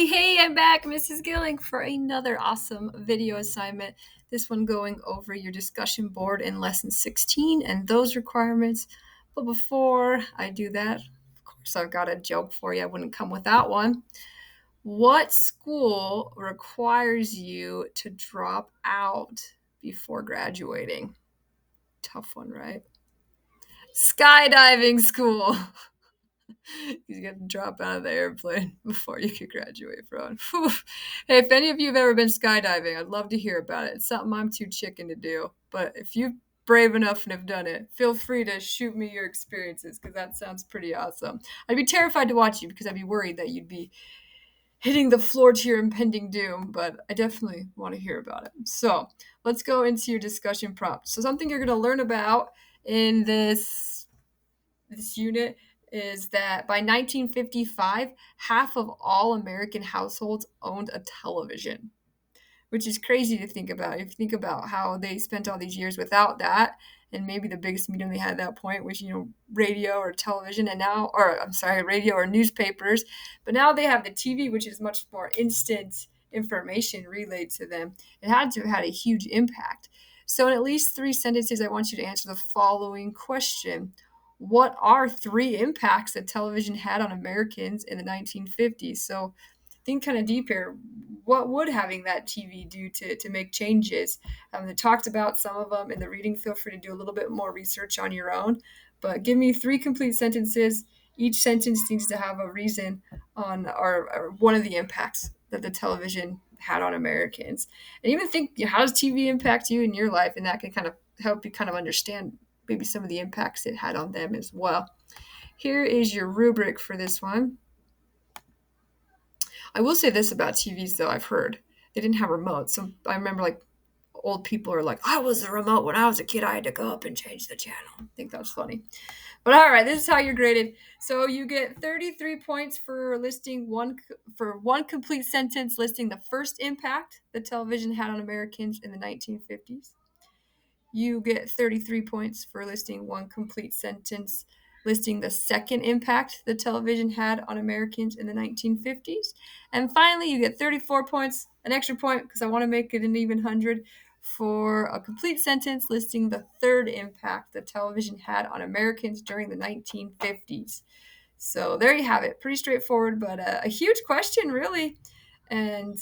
Hey, I'm back, Mrs. Gilling, for another awesome video assignment. This one going over your discussion board in lesson 16 and those requirements. But before I do that, of course, I've got a joke for you. I wouldn't come without one. What school requires you to drop out before graduating? Tough one, right? Skydiving school. You got to drop out of the airplane before you could graduate from. Whew. Hey, if any of you have ever been skydiving, I'd love to hear about it. It's something I'm too chicken to do. But if you're brave enough and have done it, feel free to shoot me your experiences because that sounds pretty awesome. I'd be terrified to watch you because I'd be worried that you'd be hitting the floor to your impending doom, but I definitely want to hear about it. So let's go into your discussion prompt. So something you're going to learn about in this unit is that by 1955, half of all American households owned a television, which is crazy to think about. If you think about how they spent all these years without that, and maybe the biggest medium they had at that point was, radio or television, and now, or I'm sorry, radio or newspapers, but now they have the TV, which is much more instant information relayed to them. It had to have had a huge impact. So, in at least 3 sentences, I want you to answer the following question. What are 3 impacts that television had on Americans in the 1950s? So, think kind of deep here. What would having that TV do to make changes? They talked about some of them in the reading. Feel free to do a little bit more research on your own. But give me 3 complete sentences. Each sentence needs to have a reason on or one of the impacts that the television had on Americans. And even think, how does TV impact you in your life? And that can kind of help you kind of understand maybe some of the impacts it had on them as well. Here is your rubric for this one. I will say this about TVs, though. I've heard they didn't have remotes. So I remember, old people are like, I was the remote when I was a kid. I had to go up and change the channel. I think that's funny. But all right, this is how you're graded. So you get 33 points for listing one complete sentence listing the first impact that television had on Americans in the 1950s. You get 33 points for listing one complete sentence listing the second impact the television had on Americans in the 1950s. And finally, you get 34 points, an extra point because I want to make it an even 100 for a complete sentence listing the third impact the television had on Americans during the 1950s. So there you have it. Pretty straightforward, but a huge question, really. And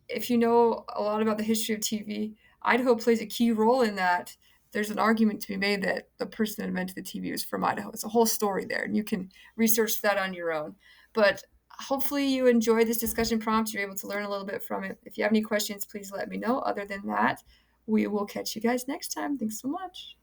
if you know a lot about the history of TV, Idaho plays a key role in that. There's an argument to be made that the person that invented the TV was from Idaho. It's a whole story there, and you can research that on your own. But hopefully you enjoyed this discussion prompt. You're able to learn a little bit from it. If you have any questions, please let me know. Other than that, we will catch you guys next time. Thanks so much.